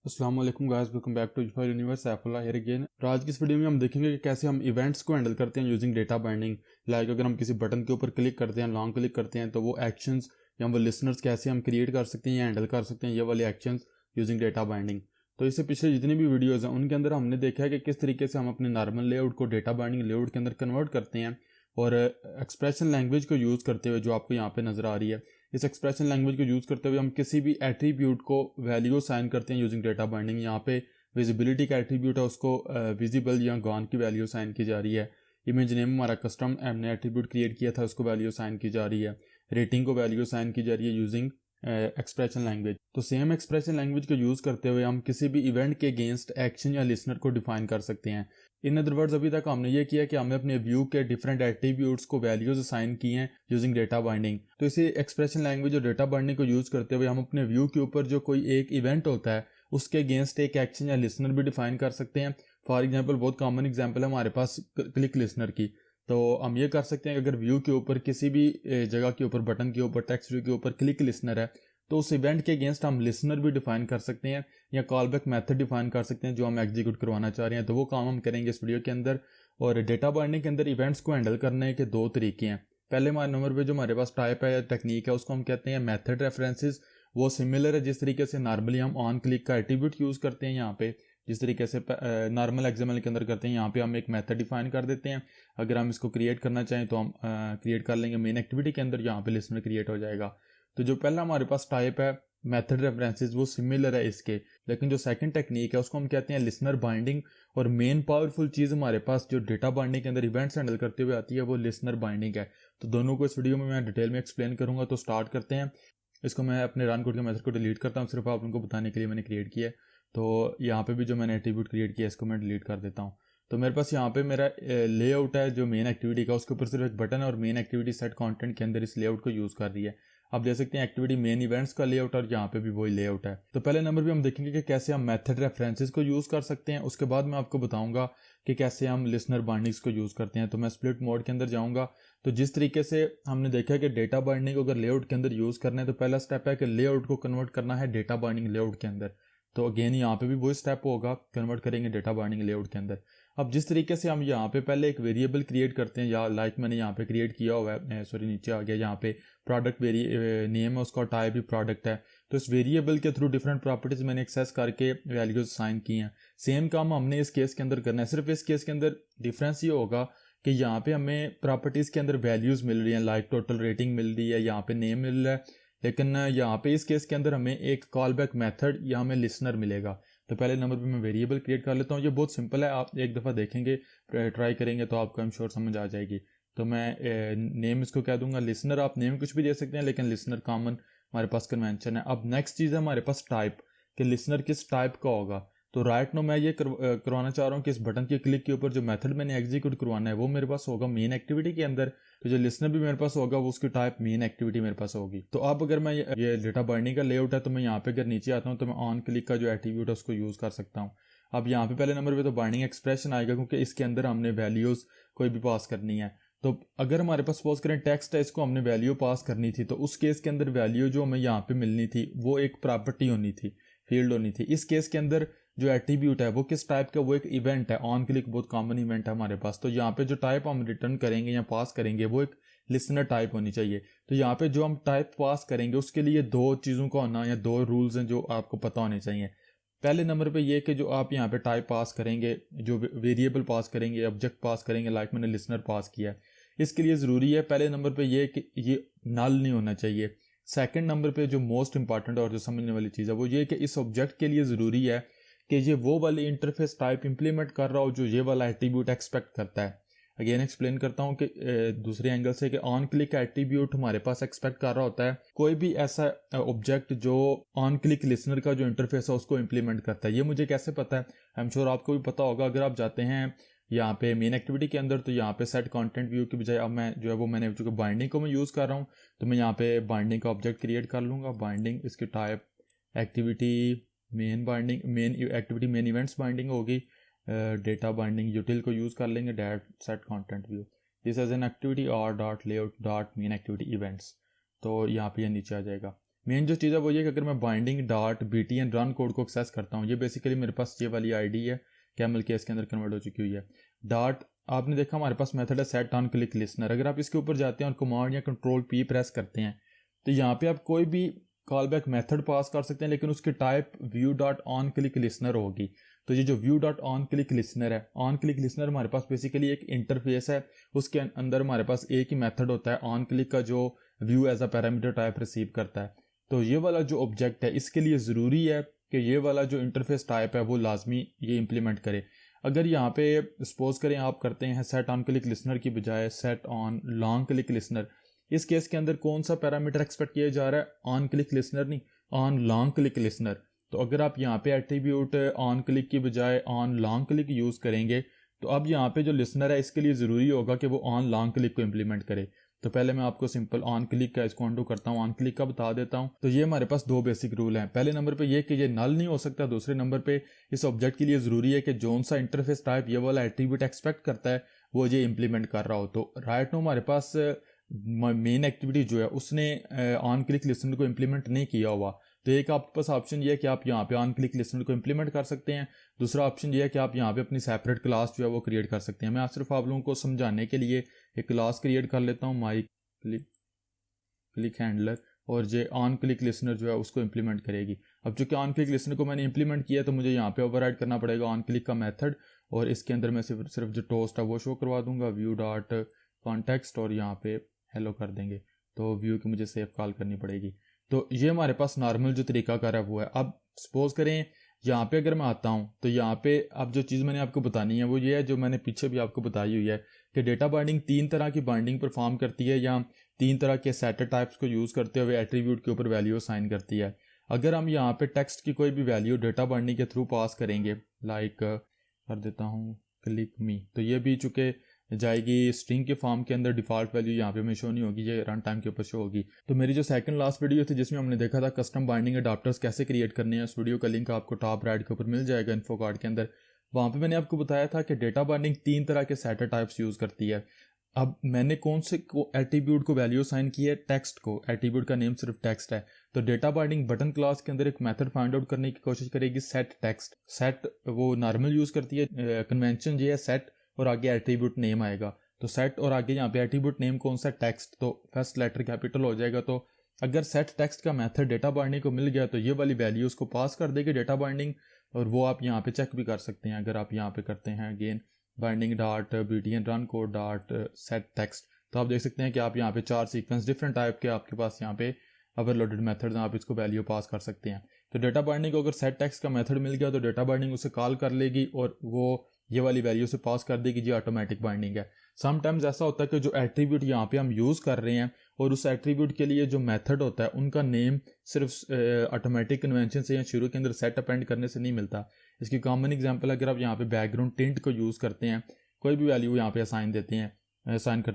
अस्सलाम वालेकुम guys, welcome back to Zufar universe Saifullah here again. और आज की इस वीडियो में हम देखेंगे कि कैसे हम इवेंट्स को हैंडल करते हैं यूजिंग डेटा बाइंडिंग। लाइक अगर हम किसी बटन के ऊपर क्लिक करते हैं, लॉन्ग क्लिक करते हैं, तो वो एक्शंस या वो लिसनर्स कैसे हम क्रिएट कर सकते हैं या हैंडल कर सकते हैं ये वाले एक्शंस यूजिंग डेटा बाइंडिंग। तो इससे पिछले जितनी भी वीडियोज़ हैं उनके अंदर हमने देखा है कि किस तरीके से हम अपने नॉर्मल लेआउट को डेटा बाइंडिंग लेआउट के अंदर कन्वर्ट करते हैं। और एक्सप्रेशन लैंग्वेज को यूज़ करते हुए जो आपको यहाँ पे नज़र आ रही है, इस एक्सप्रेशन लैंग्वेज को यूज़ करते हुए हम किसी भी एट्रीब्यूट को वैल्यू साइन करते हैं यूजिंग डेटा बाइंडिंग। यहाँ पे विजिबिलिटी का एट्रीब्यूट है, उसको विजिबल या गॉन की वैल्यू साइन की जा रही है। इमेज नेम हमारा कस्टम हमने एट्रीब्यूट क्रिएट किया था, उसको वैल्यू साइन की जा रही है। रेटिंग को वैल्यू साइन की जा रही है यूजिंग एक्सप्रेशन लैंग्वेज। तो सेम एक्सप्रेशन लैंग्वेज को यूज़ करते हुए हम किसी भी इवेंट के अगेंस्ट एक्शन या लिसनर को डिफाइन कर सकते हैं। इन अदर वर्ड्स अभी तक हमने ये किया कि हमने अपने व्यू के डिफरेंट एट्रीब्यूट्स को वैल्यूज असाइन की हैं यूजिंग डेटा बाइंडिंग। तो इसी एक्सप्रेशन लैंग्वेज और डेटा बाइंडिंग को यूज़ करते हुए हम अपने व्यू के ऊपर जो कोई एक इवेंट होता है उसके अगेंस्ट एक एक्शन या लिसनर भी डिफाइन कर सकते हैं। फॉर एग्जांपल, बहुत कॉमन एग्जांपल है हमारे पास क्लिक लिसनर की। तो हम ये कर सकते हैं कि अगर व्यू के ऊपर किसी भी जगह के ऊपर, बटन के ऊपर, टेक्स्ट व्यू के ऊपर क्लिक लिसनर है, तो उस इवेंट के अगेंस्ट हम लिसनर भी डिफाइन कर सकते हैं या कॉल बैक मैथड डिफाइन कर सकते हैं जो हम एग्जीक्यूट करवाना चाह रहे हैं। तो वो काम हम करेंगे इस वीडियो के अंदर। और डेटा बाइंडिंग के अंदर इवेंट्स को हैंडल करने के दो तरीके हैं। पहले हमारे नंबर पे जो हमारे पास टाइप है या टेक्निक है उसको हम कहते हैं मेथड रेफरेंसेस। वो सिमिलर है जिस तरीके से नॉर्मली हम ऑन क्लिक का एट्रीब्यूट यूज़ करते हैं, यहाँ पे जिस तरीके से नॉर्मल एक्सएमएल के अंदर करते हैं, यहाँ पे हम एक मेथड डिफाइन कर देते हैं। अगर हम इसको क्रिएट करना चाहें तो हम क्रिएट कर लेंगे मेन एक्टिविटी के अंदर, यहाँ पे लिसनर क्रिएट हो जाएगा। तो जो पहला हमारे पास टाइप है मेथड रेफरेंसेस वो सिमिलर है इसके, लेकिन जो सेकंड टेक्निक है उसको हम कहते हैं लिसनर बाइंडिंग। और मेन पावरफुल चीज़ हमारे पास जो डेटा बाइंडिंग के अंदर इवेंट्स हैंडल करते हुए आती है वो लिसनर बाइंडिंग है। तो दोनों को इस वीडियो में मैं डिटेल में एक्सप्लेन करूंगा। तो स्टार्ट करते हैं। इसको मैं अपने रन कोड के मेथड को डिलीट करता हूँ, सिर्फ आप उनको बताने के लिए मैंने क्रिएट किया है। तो यहाँ पे भी जो मैंने एट्रीब्यूट क्रिएट किया इसको मैं डिलीट कर देता हूँ। तो मेरे पास यहाँ पे मेरा लेआउट है जो मेन एक्टिविटी का, उसके ऊपर सिर्फ एक बटन है और मेन एक्टिविटी सेट कंटेंट के अंदर इस लेआउट को यूज़ कर रही है। आप देख सकते हैं एक्टिविटी मेन इवेंट्स का लेआउट और यहाँ पे भी वही लेआउट है। तो पहले नंबर पे हम देखेंगे कि कैसे हम मेथड रेफरेंसेस को यूज़ कर सकते हैं। उसके बाद मैं आपको बताऊंगा कि कैसे हम लिसनर बाइंडिंग्स को यूज़ करते हैं। तो मैं स्प्लिट मोड के अंदर जाऊंगा। तो जिस तरीके से हमने देखा कि डेटा बाइंडिंग को अगर लेआउट के अंदर यूज़ करना है तो पहला स्टेप है कि लेआउट को कन्वर्ट करना है डेटा बाइंडिंग लेआउट के अंदर। तो अगेन यहाँ पे भी वही स्टेप होगा, कन्वर्ट करेंगे डेटा बाइंडिंग लेआउट के अंदर। अब जिस तरीके से हम यहाँ पे पहले एक वेरिएबल क्रिएट करते हैं, या लाइक मैंने यहाँ पे क्रिएट किया हुआ है, सॉरी नीचे आ गया, यहाँ पे प्रोडक्ट नेम है, उसका टाइप भी प्रोडक्ट है। तो इस वेरिएबल के थ्रू डिफरेंट प्रॉपर्टीज मैंने एक्सेस करके वैल्यूज साइन की हैं। सेम काम हमने इस केस के अंदर करना है, सिर्फ इस केस के अंदर डिफरेंस ये होगा कि यहाँ पे हमें प्रॉपर्टीज के अंदर वैल्यूज मिल रही हैं, लाइक टोटल रेटिंग मिल रही है, यहाँ पे नेम मिल रहा है। लेकिन यहाँ पे इस केस के अंदर हमें एक कॉल बैक मैथड या हमें लिसनर मिलेगा। तो पहले नंबर पे मैं वेरिएबल क्रिएट कर लेता हूँ। ये बहुत सिंपल है, आप एक दफ़ा देखेंगे, ट्राई करेंगे तो आपको आई एम श्योर समझ आ जाएगी। तो मैं नेम इसको कह दूंगा लिसनर। आप नेम कुछ भी दे सकते हैं लेकिन लिसनर कॉमन हमारे पास कन्वेंशन है। अब नेक्स्ट चीज़ है हमारे पास टाइप, कि लिसनर किस टाइप का होगा। तो राइट नो मैं ये करवाना चाह रहा हूँ कि इस बटन के क्लिक के ऊपर जो मेथड मैंने एग्जीक्यूट करवाना है वो मेरे पास होगा मेन एक्टिविटी के अंदर। तो जो लिसनर भी मेरे पास होगा वो उसकी टाइप मेन एक्टिविटी मेरे पास होगी। तो अब अगर मैं ये डेटा बाइंडिंग का लेआउट है तो मैं यहाँ पे अगर नीचे आता हूँ तो मैं ऑन क्लिक का जो एट्रीब्यूट है उसको यूज़ कर सकता हूँ। अब यहाँ पे पहले नंबर पे तो बाइंडिंग एक्सप्रेशन आएगा क्योंकि इसके अंदर हमने वैल्यूज़ कोई भी पास करनी है। तो अगर हमारे पास सपोज करें टेक्स्ट है, इसको हमने वैल्यू पास करनी थी, तो उस केस के अंदर वैल्यू जो हमें यहाँ पे मिलनी थी वो एक प्रॉपर्टी होनी थी, फील्ड होनी थी। इस केस के अंदर जो एट्रीब्यूट है वो किस टाइप का, वो एक इवेंट है। ऑन क्लिक बहुत कॉमन इवेंट है हमारे पास। तो यहाँ पे जो टाइप हम रिटर्न करेंगे या पास करेंगे वो एक लिसनर टाइप होनी चाहिए। तो यहाँ पे जो हम टाइप पास करेंगे उसके लिए दो चीज़ों का होना या दो रूल्स हैं जो आपको पता होने चाहिए। पहले नंबर पे ये कि जो आप यहाँ पे टाइप पास करेंगे, जो वेरिएबल पास करेंगे, ऑब्जेक्ट पास करेंगे, लाइक मैंने लिसनर पास किया, इसके लिए ज़रूरी है पहले नंबर पे ये कि ये नल नहीं होना चाहिए। सेकंड नंबर पे जो मोस्ट इंपॉर्टेंट और जो समझने वाली चीज़ है वो ये कि इस ऑब्जेक्ट के लिए ज़रूरी है कि ये वो वाली इंटरफेस टाइप इंप्लीमेंट कर रहा हो जो ये वाला एट्रीब्यूट एक्सपेक्ट करता है। अगेन एक्सप्लेन करता हूँ कि दूसरे एंगल से कि ऑन क्लिक एट्रीब्यूट हमारे पास एक्सपेक्ट कर रहा होता है कोई भी ऐसा ऑब्जेक्ट जो ऑन क्लिक लिसनर का जो इंटरफेस है उसको इंप्लीमेंट करता है। ये मुझे कैसे पता है? आई एम श्योर आपको भी पता होगा। अगर आप जाते हैं यहाँ पे मेन एक्टिविटी के अंदर तो यहाँ पे सेट कंटेंट व्यू की बजाय अब मैं जो है वो मैंने चूंकि बाइंडिंग को मैं यूज़ कर रहा हूँ तो मैं यहाँ पे बाइंडिंग का ऑब्जेक्ट क्रिएट कर लूँगा। बाइंडिंग, इसकी type activity main binding, main activity main events binding होगी। डेटा बाइंडिंग यूटिल को यूज़ कर लेंगे, that set content view this as an activity और dot layout dot main activity events. तो यहाँ पे ये नीचे आ जाएगा। मेन जो चीज़ है वो ये कि अगर मैं binding dot btn run code को एक्सेस करता हूँ, ये बेसिकली मेरे पास ये वाली आईडी है, कैमल केस के अंदर कन्वर्ट हो चुकी हुई है। डॉट आपने देखा हमारे पास मेथड है सेट ऑन क्लिक लिसनर। अगर आप इसके ऊपर जाते हैं और कमांड या कंट्रोल पी प्रेस करते हैं तो यहाँ पे आप कोई भी कॉल बैक मेथड पास कर सकते हैं, लेकिन उसकी type view dot on click listener होगी। तो ये जो view dot on click listener है, ऑन क्लिक लिसनर हमारे पास बेसिकली एक इंटरफेस है, उसके अंदर हमारे पास एक ही मेथड होता है ऑन क्लिक का जो view as a parameter type receive करता है। तो ये वाला जो ऑब्जेक्ट है इसके लिए ज़रूरी है कि ये वाला जो इंटरफेस टाइप है वो लाजमी ये इंप्लीमेंट करे। अगर यहाँ पे सपोज करें आप करते हैं सेट ऑन क्लिक लिसनर की बजाय set on long click listener, इस केस के अंदर कौन सा पैरामीटर एक्सपेक्ट किया जा रहा है? ऑन क्लिक लिसनर नहीं, ऑन लॉन्ग क्लिक लिसनर। तो अगर आप यहाँ पे एट्रीब्यूट ऑन क्लिक की बजाय ऑन लॉन्ग क्लिक यूज़ करेंगे तो अब यहाँ पे जो लिसनर है इसके लिए ज़रूरी होगा कि वो ऑन लॉन्ग क्लिक को इम्प्लीमेंट करे। तो पहले मैं आपको सिंपल ऑन क्लिक का इसको अंडू करता हूँ, ऑन क्लिक का बता देता हूँ। तो ये हमारे पास 2 बेसिक रूल हैं। पहले नंबर पे ये कि ये नल नहीं हो सकता, दूसरे नंबर पे इस ऑब्जेक्ट के लिए ज़रूरी है कि जोन सा इंटरफेस टाइप ये वाला एट्रीब्यूट एक्सपेक्ट करता है वो ये इंप्लीमेंट कर रहा हो। तो राइट नो हमारे पास मेन एक्टिविटी जो है उसने ऑन क्लिक लिसनर को इम्प्लीमेंट नहीं किया हुआ। तो एक आपके पास ऑप्शन ये है कि आप यहाँ पे ऑन क्लिक लिसनर को इम्प्लीमेंट कर सकते हैं, दूसरा ऑप्शन ये है कि आप यहाँ पे अपनी सेपरेट क्लास जो है वो क्रिएट कर सकते हैं। मैं सिर्फ आप लोगों को समझाने के लिए एक क्लास क्रिएट कर लेता हूँ, माई क्लिक हैंडलर, और ये ऑन क्लिक लिसनर जो है उसको इंप्लीमेंट करेगी। अब चूंकि ऑन क्लिक लिसनर को मैंने इंप्लीमेंट किया तो मुझे यहाँ पे ओवरराइड करना पड़ेगा ऑन क्लिक का मेथड, और इसके अंदर मैं सिर्फ जो टोस्ट है वो शो करवा दूंगा व्यू डॉट कॉन्टेक्स्ट, और यहाँ पे हेलो कर देंगे। तो व्यू की मुझे सेव कॉल करनी पड़ेगी। तो ये हमारे पास नॉर्मल जो तरीका कार है वो है। अब सपोज करें यहाँ पे अगर मैं आता हूँ तो यहाँ पे अब जो चीज़ मैंने आपको बतानी है वो ये है जो मैंने पीछे भी आपको बताई हुई है कि डेटा बाइंडिंग 3 तरह की बाइंडिंग परफॉर्म करती है या 3 तरह के सेटर टाइप्स को यूज़ करते हुए एट्रीब्यूट के ऊपर वैल्यू असाइन करती है। अगर हम यहाँ पे टेक्स्ट की कोई भी वैल्यू डेटा बाइंडिंग के थ्रू पास करेंगे, लाइक कर देता हूँ क्लिक मी, तो ये भी चूँकि जाएगी स्ट्रिंग के फॉर्म के अंदर, डिफॉल्ट वैल्यू यहाँ पे हमें शो नहीं होगी, ये रन टाइम के ऊपर शो होगी। तो मेरी जो सेकंड लास्ट वीडियो थी जिसमें हमने देखा था कस्टम बाइंडिंग अडॉप्टर्स कैसे क्रिएट करने हैं, उस वीडियो का लिंक आपको टॉप राइट के ऊपर मिल जाएगा इन्फो कार्ड के अंदर। वहाँ पे मैंने आपको बताया था कि डेटा बाइंडिंग 3 तरह के सेटर टाइप्स यूज़ करती है। अब मैंने कौन से एट्रीब्यूट को वैल्यू असाइन की है? टेक्स्ट को। एट्रीब्यूट का नेम सिर्फ टेक्स्ट है। तो डेटा बाइंडिंग बटन क्लास के अंदर एक मेथड फाइंड आउट करने की कोशिश करेगी सेट टेक्स्ट। सेट वो नॉर्मल यूज़ करती है, कन्वेंशन ये है सेट और आगे एट्रीब्यूट नेम आएगा। तो सेट और आगे यहाँ पे एट्रीब्यूट नेम कौन सा? टेक्स्ट। तो फर्स्ट लेटर कैपिटल हो जाएगा। तो अगर सेट टेक्स्ट का मेथड डेटा बाइंडिंग को मिल गया तो ये वाली वैल्यू उसको पास कर देगी डेटा बाइंडिंग, और वो आप यहाँ पे चेक भी कर सकते हैं। अगर आप यहाँ पे करते हैं again binding dot btn run code dot set text, तो आप देख सकते हैं कि आप यहाँ पे 4 सीक्वेंस डिफरेंट टाइप के आपके पास यहाँ पे ओवरलोडेड मेथड आप इसको वैल्यू पास कर सकते हैं। तो डेटा बाइंडिंग को अगर सेट टेक्स्ट का मेथड मिल गया तो डेटा बाइंडिंग उसे कॉल कर लेगी और वो ये वाली वैल्यू से पास कर देगी, जी ऑटोमेटिक बाइंडिंग है। समटाइम्स ऐसा होता है कि जो एट्रीब्यूट यहाँ पे हम यूज़ कर रहे हैं और उस एट्रीब्यूट के लिए जो मेथड होता है उनका नेम सिर्फ ऑटोमेटिक कन्वेंशन से या शुरू के अंदर सेट अपेंड करने से नहीं मिलता। इसकी कॉमन एग्जांपल अगर आप यहाँ पे बैकग्राउंड टिंट को यूज़ करते हैं, कोई भी वैल्यू यहाँ पे असाइन करते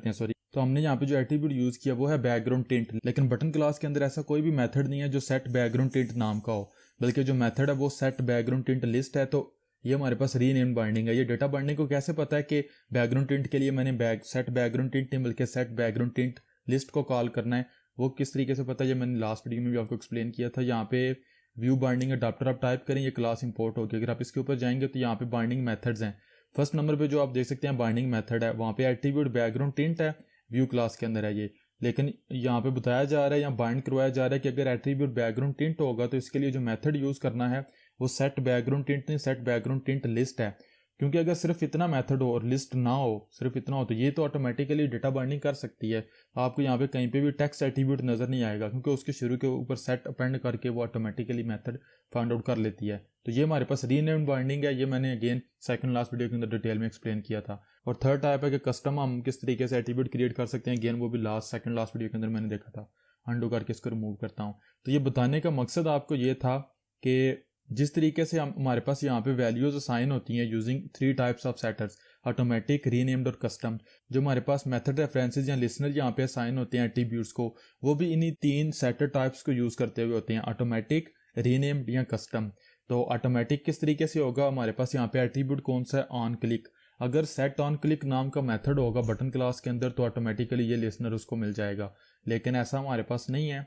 हैं सॉरी, तो हमने यहाँ पे जो एट्रीब्यूट यूज़ किया वो है बैकग्राउंड टिंट। लेकिन बटन क्लास के अंदर ऐसा कोई भी मेथड नहीं है जो सेट बैकग्राउंड टिंट नाम का हो, बल्कि जो मेथड है वो सेट बैकग्राउंड टिंट लिस्ट है। तो ये हमारे पास रीनेम बाइंडिंग है। ये डेटा बाइंडिंग को कैसे पता है कि बैकग्राउंड टिंट के लिए मैंने सेट बैकग्राउंड टिंट नहीं बल्कि सेट बैकग्राउंड टिंट लिस्ट को कॉल करना है, वो किस तरीके से पता है ये मैंने लास्ट वीडियो में भी आपको एक्सप्लेन किया था। यहाँ पे व्यू बाइंडिंग अडॉप्टर आप टाइप करें, ये क्लास इंपोर्ट होगी। अगर आप इसके ऊपर जाएंगे तो यहाँ पे बाइंडिंग मेथड्स हैं। फर्स्ट नंबर पे जो आप देख सकते हैं बाइंडिंग मेथड है, वहाँ पे एट्रीब्यूट बैकग्राउंड टिंट है, व्यू क्लास के अंदर है ये। लेकिन यहाँ पे बताया जा रहा है या बाइंड करवाया जा रहा है कि अगर एट्रीब्यूट बैकग्राउंड टिंट होगा तो इसके लिए जो मेथड यूज़ करना है वो सेट बैकग्राउंड टिंट नहीं, सेट बैकग्राउंड टिंट लिस्ट है। क्योंकि अगर सिर्फ इतना मेथड हो और लिस्ट ना हो, सिर्फ इतना हो, तो ये तो ऑटोमेटिकली डेटा बाइंडिंग कर सकती है। आपको यहाँ पे कहीं पे भी टेक्स्ट एट्रीब्यूट नज़र नहीं आएगा क्योंकि उसके शुरू के ऊपर सेट अपेंड करके वो ऑटोमेटिकली मेथड फाइंड आउट कर लेती है। तो ये हमारे पास रीनेम्ड बाइंडिंग है, ये मैंने अगेन सेकंड लास्ट वीडियो के अंदर डिटेल में एक्सप्लेन किया था। और थर्ड टाइप है कि कस्टम हम किस तरीके से एट्रीब्यूट क्रिएट कर सकते हैं, अगेन वो भी सेकंड लास्ट वीडियो के अंदर मैंने देखा था। अंडू करके इसको रिमूव करता हूँ। तो ये बताने का मकसद आपको ये था कि जिस तरीके से हमारे पास यहाँ पे वैल्यूज असाइन होती हैं using 3 types of setters, automatic, renamed और कस्टम। जो हमारे पास मेथड रेफरेंसेस या लिसनर यहाँ पे असाइन होते हैं एट्रीब्यूट्स को, वो भी इन्हीं 3 सेटर टाइप्स को यूज़ करते हुए होते हैं, ऑटोमेटिक, रीनेम्ड या कस्टम। तो ऑटोमेटिक किस तरीके से होगा? हमारे पास यहाँ पे एट्रीब्यूट कौन सा है? On click. अगर सेट ऑन क्लिक नाम का मेथड होगा बटन क्लास के अंदर तो ऑटोमेटिकली ये लिसनर उसको मिल जाएगा, लेकिन ऐसा हमारे पास नहीं है।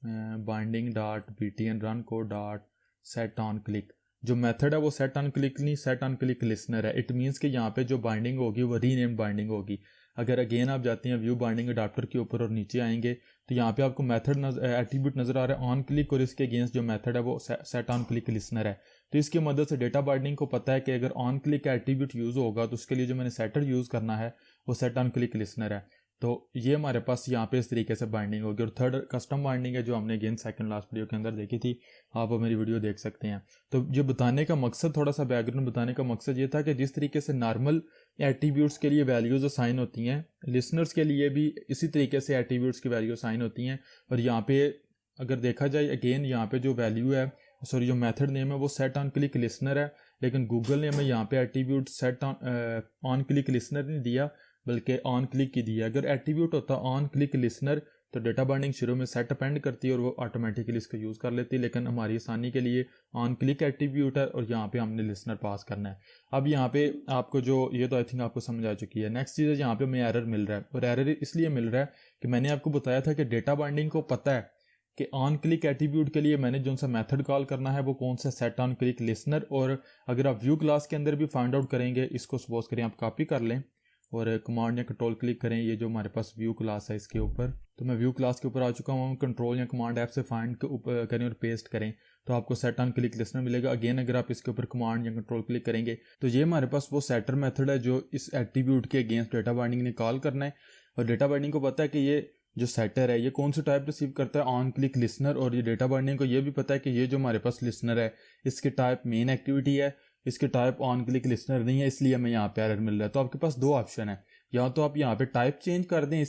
Binding dot btn run code dot set on click. जो मेथड है वो सेट ऑन क्लिक नहीं, सेट ऑन क्लिक लिसनर है। इट मीन्स कि यहाँ पे जो बाइंडिंग होगी वो रीनेम्ड बाइंडिंग होगी। अगर अगेन आप जाते हैं व्यू बाइंडिंग अडाप्टर के ऊपर और नीचे आएंगे तो यहाँ पे आपको मेथड एट्रीब्यूट नजर आ रहा है ऑन क्लिक, और इसके अगेंस्ट जो मेथड है वो सेट ऑन क्लिक लिसनर है। तो इसकी मदद से डेटा बाइंडिंग को पता है कि अगर ऑन क्लिक का एट्रीब्यूट यूज होगा तो उसके लिए जो मैंने सेटर यूज करना है वो सेट ऑन क्लिक लिसनर है। तो ये हमारे पास यहाँ पे इस तरीके से बाइंडिंग होगी। और थर्ड कस्टम बाइंडिंग है जो हमने अगेन सेकंड लास्ट वीडियो के अंदर देखी थी, आप वो मेरी वीडियो देख सकते हैं। तो ये बताने का मकसद, थोड़ा सा बैकग्राउंड बताने का मकसद ये था कि जिस तरीके से नॉर्मल एट्रीब्यूट्स के लिए वैल्यूज असाइन होती हैं, लिसनर्स के लिए भी इसी तरीके से एट्रीब्यूट्स की वैल्यू असाइन होती हैं। और यहाँ पे अगर देखा जाए अगेन यहाँ पे जो वैल्यू है, सॉरी जो मेथड नेम है वो सेट ऑन क्लिक लिसनर है, लेकिन गूगल ने हमें यहाँ पे attribute set on click listener नहीं दिया बल्कि ऑन क्लिक की दिया। अगर एट्रीब्यूट होता ऑन क्लिक लिसनर तो डेटा बाइंडिंग शुरू में सेट अपेंड करती है और वो ऑटोमेटिकली इसको यूज़ कर लेती है, लेकिन हमारी आसानी के लिए ऑन क्लिक एट्रीब्यूट है और यहाँ पे हमने लिसनर पास करना है। अब यहाँ पे आपको जो ये तो आई थिंक आपको समझ आ चुकी है। नेक्स्ट चीज़ है यहाँ पे हमें एरर मिल रहा है, और एरर इसलिए मिल रहा है कि मैंने आपको बताया था कि डेटा बाइंडिंग को पता है कि ऑन क्लिक एट्रीब्यूट के लिए मैंने जो सा मेथड कॉल करना है वो कौन सा सेट ऑन क्लिक लिसनर। और अगर आप व्यू क्लास के अंदर भी फाइंड आउट करेंगे, इसको सपोज करें आप कॉपी कर लें और कमांड या कंट्रोल क्लिक करें, ये जो हमारे पास व्यू क्लास है इसके ऊपर, तो मैं व्यू क्लास के ऊपर आ चुका हूँ। कंट्रोल या कमांड ऐप से फाइंड करें और पेस्ट करें तो आपको सेट ऑन क्लिक लिसनर मिलेगा। अगेन अगर आप इसके ऊपर कमांड या कंट्रोल क्लिक करेंगे तो ये हमारे पास वो सेटर मेथड है जो इस एट्रीब्यूट के अगेंस्ट डेटा बाइंडिंग ने कॉल करना है। और डेटा बाइंडिंग को पता है कि ये जो सेटर है ये कौन सा टाइप रिसीव करता है, ऑन क्लिक लिसनर। और ये डेटा बाइंडिंग को ये भी पता है कि ये जो हमारे पास लिसनर है इसके टाइप मेन एक्टिविटी है, इसके टाइप ऑन क्लिक लिसनर नहीं है, इसलिए हमें यहाँ पे एरर मिल रहा है। तो आपके पास दो ऑप्शन है, या तो आप यहाँ पे टाइप चेंज कर दें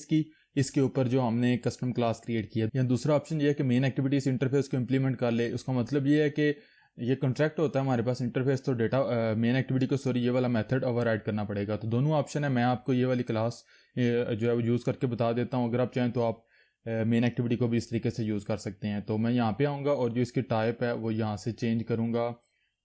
इसके ऊपर जो हमने कस्टम क्लास क्रिएट किया, या दूसरा ऑप्शन ये है कि मेन एक्टिविटीज इंटरफेस को इंप्लीमेंट कर ले। उसका मतलब ये है कि ये कॉन्ट्रैक्ट होता है हमारे पास इंटरफेस, तो डेटा मेन एक्टिविटी को ये वाला मेथड ओवरराइड करना पड़ेगा। तो दोनों ऑप्शन है, मैं आपको ये वाली क्लास जो है वो यूज़ करके बता देता हूँ। अगर आप चाहें तो आप मेन एक्टिविटी को भी इस तरीके से यूज़ कर सकते हैं। तो मैं यहाँ पे आऊँगा और जो इसकी टाइप है वो यहाँ से चेंज करूँगा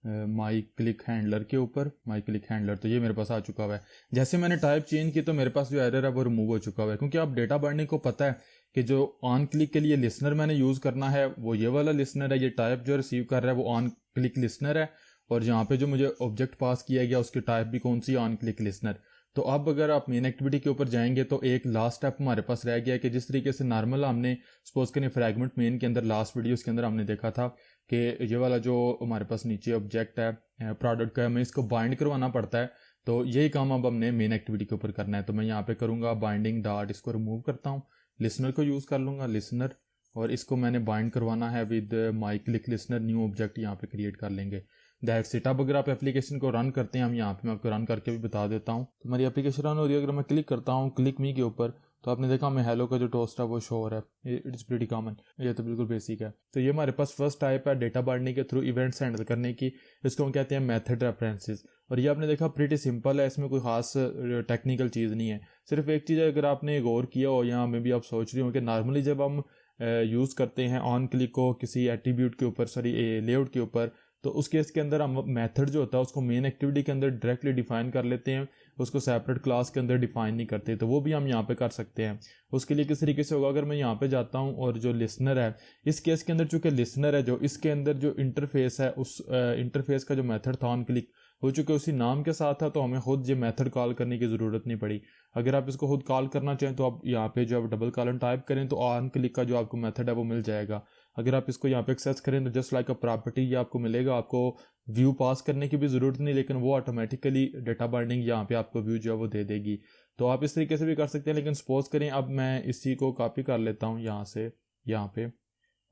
माई क्लिक हैंडलर के ऊपर, माई क्लिक हैंडलर। तो ये मेरे पास आ चुका हुआ है। जैसे मैंने टाइप चेंज की तो मेरे पास जो एरर है वो रिमूव हो चुका हुआ है, क्योंकि आप डेटा बाइंडिंग को पता है कि जो ऑन क्लिक के लिए लिसनर मैंने यूज़ करना है वो ये वाला लिसनर है, ये टाइप जो रिसीव कर रहा है वो ऑन क्लिक लिसनर है, और यहाँ पे जो मुझे ऑब्जेक्ट पास किया गया उसकी टाइप भी कौन सी, ऑन क्लिक लिसनर। तो अब अगर आप मेन एक्टिविटी के ऊपर जाएंगे तो एक लास्ट स्टेप हमारे पास रह गया कि जिस तरीके से नॉर्मल हमने सपोज करें फ्रैगमेंट मेन के अंदर लास्ट वीडियोस के अंदर हमने देखा था कि ये वाला जो हमारे पास नीचे ऑब्जेक्ट है प्रोडक्ट का, हमें इसको बाइंड करवाना पड़ता है। तो यही काम अब हमने मेन एक्टिविटी के ऊपर करना है। तो मैं यहाँ पे करूँगा बाइंडिंग डॉट, इसको रिमूव करता हूँ, लिसनर को यूज़ कर लूँगा लिसनर, और इसको मैंने बाइंड करवाना है with my click listener, new object यहाँ पे क्रिएट कर लेंगे। That's it. अब अगर आप एप्लीकेशन को रन करते हैं, हम यहाँ पे मैं आपको रन करके भी बता देता हूँ। तो मेरी एप्लीकेशन रन हो रही है, अगर मैं क्लिक करता हूँ क्लिक मी के ऊपर तो आपने देखा हमें हेलो का जो टोस्ट है वो शो हो रहा है। इट्स प्रीटी कॉमन, ये तो बिल्कुल बेसिक है। तो ये हमारे पास फर्स्ट टाइप है डेटा बाइंडिंग के थ्रू इवेंट्स हैंडल करने की, इसको हम कहते हैं मेथड रेफरेंसेस। और ये आपने देखा प्रीटी सिंपल है, इसमें कोई खास टेक्निकल चीज़ नहीं है। सिर्फ एक चीज़ है, अगर आपने गौर किया हो या में भी आप सोच रहे हो कि नॉर्मली जब हम यूज़ करते हैं ऑन क्लिक को किसी एट्रीब्यूट के ऊपर, सॉरी लेआउट के ऊपर, तो उस केस के अंदर हम मेथड जो होता है उसको मेन एक्टिविटी के अंदर डायरेक्टली डिफाइन कर लेते हैं, उसको सेपरेट क्लास के अंदर डिफाइन नहीं करते। तो वो भी हम यहाँ पे कर सकते हैं। उसके लिए किस तरीके से होगा, अगर मैं यहाँ पे जाता हूँ और जो लिसनर है इस केस के अंदर, चूंकि लिसनर है जो इसके अंदर जो इंटरफेस है उस इंटरफेस का जो मेथड था ऑन क्लिक हो चुके उसी नाम के साथ है, तो हमें खुद ये मेथड कॉल करने की ज़रूरत नहीं पड़ी। अगर आप इसको खुद कॉल करना चाहें तो आप यहाँ पे जो आप डबल कॉलन टाइप करें तो ऑन क्लिक का जो आपको मेथड है वो मिल जाएगा। अगर आप इसको यहाँ पे एक्सेस करें तो जस्ट लाइक अ प्रॉपर्टी ये आपको मिलेगा, आपको व्यू पास करने की भी ज़रूरत नहीं, लेकिन वो ऑटोमेटिकली डेटा बाइंडिंग यहाँ पे आपको व्यू जो है वो दे देगी। तो आप इस तरीके से भी कर सकते हैं। लेकिन सपोज करें अब मैं इसी को कॉपी कर लेता हूँ यहाँ से यहाँ पे,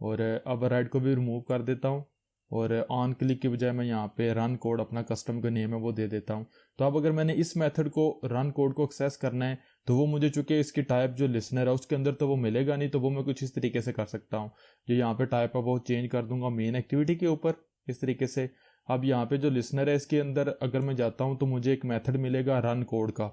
और अब राइट को भी रिमूव कर देता हूँ, और ऑन क्लिक की बजाय मैं यहाँ पे रन कोड अपना कस्टम का नेम है वो दे देता हूँ। तो अब अगर मैंने इस मेथड को रन कोड को एक्सेस करना है तो वो मुझे चूंकि इसकी टाइप जो लिसनर है उसके अंदर तो वो मिलेगा नहीं, तो वो मैं कुछ इस तरीके से कर सकता हूँ। जो यहाँ पे टाइप है वो चेंज कर दूंगा मेन एक्टिविटी के ऊपर इस तरीके से। अब यहाँ पे जो लिसनर है इसके अंदर अगर मैं जाता हूँ तो मुझे एक मेथड मिलेगा रन कोड का,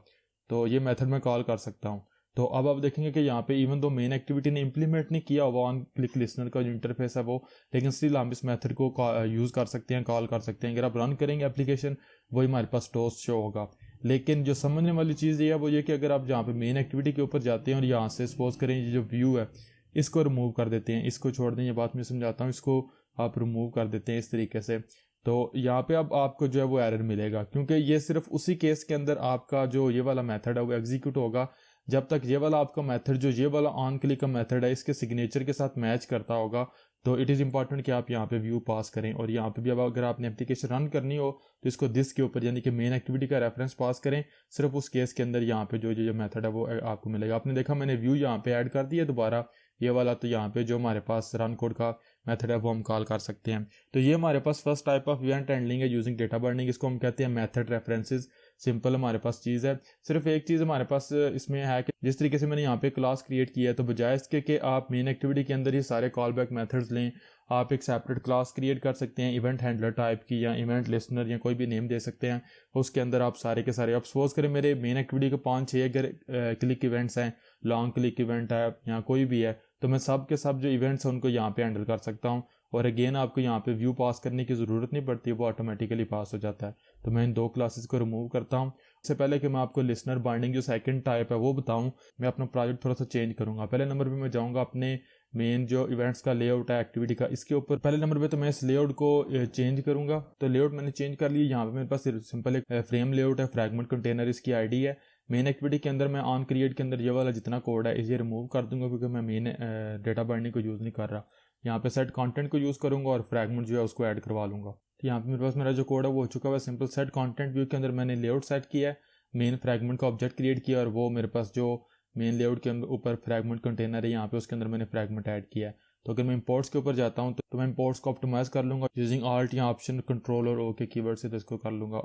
तो ये मेथड मैं कॉल कर सकता हूँ। तो अब आप देखेंगे कि यहाँ पे इवन दो मेन एक्टिविटी ने इंप्लीमेंट नहीं किया हुआ ऑन क्लिक लिसनर का जो इंटरफेस है वो, लेकिन स्टिल हम इस मेथड को यूज़ कर सकते हैं, कॉल कर सकते हैं। अगर आप रन करेंगे एप्लीकेशन वही हमारे पास टोस्ट शो होगा। लेकिन जो समझने वाली चीज़ ये है वो ये कि अगर आप जहाँ पे मेन एक्टिविटी के ऊपर जाते हैं और यहाँ से सपोज करें ये जो व्यू है इसको रिमूव कर देते हैं, इसको छोड़ दें, ये बात मैं समझाता हूँ, इसको आप रिमूव कर देते हैं इस तरीके से। तो यहाँ पे अब आपको जो है वो एरर मिलेगा, क्योंकि ये सिर्फ उसी केस के अंदर आपका जो ये वाला मेथड है वो एग्जीक्यूट होगा जब तक ये वाला आपका मेथड जो ये वाला ऑन क्लिक का मेथड है इसके सिग्नेचर के साथ मैच करता होगा। तो इट इज़ इंपॉर्टेंट कि आप यहाँ पे व्यू पास करें। और यहाँ पे भी अब अगर आपने एप्लीकेशन रन करनी हो तो इसको दिस के ऊपर यानी कि मेन एक्टिविटी का रेफरेंस पास करें, सिर्फ उस केस के अंदर यहाँ पे जो मेथड है वो आपको मिलेगा। आपने देखा मैंने व्यू यहाँ पे ऐड कर दिया दोबारा ये वाला, तो यहाँ पे जो हमारे पास रन कोड का मेथड है वो हम कॉल कर सकते हैं। तो ये हमारे पास first type of event handling है यूजिंग डेटा बाइंडिंग, इसको हम कहते हैं मेथड रेफरेंसेस। सिंपल हमारे पास चीज़ है, सिर्फ एक चीज़ हमारे पास इसमें है कि जिस तरीके से मैंने यहाँ पे क्लास क्रिएट किया है, तो बजाय इसके कि आप मेन एक्टिविटी के अंदर ही सारे कॉल बैक मेथड्स लें, आप एक सेपरेट क्लास क्रिएट कर सकते हैं इवेंट हैंडलर टाइप की या इवेंट लिसनर या कोई भी नेम दे सकते हैं। उसके अंदर आप सारे के सारे, आप सपोज करें मेरे मेन एक्टिविटी के 5-6 अगर क्लिक इवेंट्स हैं, लॉन्ग क्लिक इवेंट है या कोई भी है, तो मैं सब के सब जो इवेंट्स हैं उनको यहाँ पे हैंडल कर सकता हूँ। और अगेन आपको यहाँ पे व्यू पास करने की ज़रूरत नहीं पड़ती, वो ऑटोमेटिकली पास हो जाता है। तो मैं इन 2 क्लासेस को रिमूव करता हूँ। इससे पहले कि मैं आपको लिसनर बाइंडिंग जो सेकंड टाइप है वो बताऊँ, मैं अपना प्रोजेक्ट थोड़ा सा चेंज करूँगा। पहले नंबर पे मैं जाऊँगा अपने मेन जो इवेंट्स का लेआउट है एक्टिविटी का, इसके ऊपर पहले नंबर पे तो मैं इस लेआउट को चेंज करूँगा। तो लेआउट मैंने चेंज कर लिया। यहाँ पे मेरे पास सिंपल एक फ्रेम लेआउट है, फ्रैगमेंट कंटेनर इसकी आईडी है। मेन एक्टिविटी के अंदर मैं ऑन क्रिएट के अंदर ये वाला जितना कोड है इसे रिमूव कर दूंगा, क्योंकि मैं मेन डेटा बाइंडिंग को यूज़ नहीं कर रहा। यहाँ पे सेट कंटेंट को यूज़ करूँगा और फ्रैगमेंट जो है उसको ऐड करवा लूँगा। तो यहाँ पे मेरे पास मेरा जो कोड है वो हो चुका है। सिंपल सेट कंटेंट व्यू के अंदर मैंने लेआउट सेट किया है, मेन फ्रैगमेंट का ऑब्जेक्ट क्रिएट किया, और वो मेरे पास जो मेन लेआउट के ऊपर फ्रैगमेंट कंटेनर है यहाँ पे उसके अंदर मैंने फ्रैगमेंट ऐड किया है। तो अगर मैं इंपोर्ट्स के ऊपर जाता हूँ तो मैं इंपोर्ट्स को ऑप्टिमाइज कर लूँगा यूजिंग आल्ट या ऑप्शन कंट्रोल और ओ के कीवर्ड से, तो इसको कर लूँगा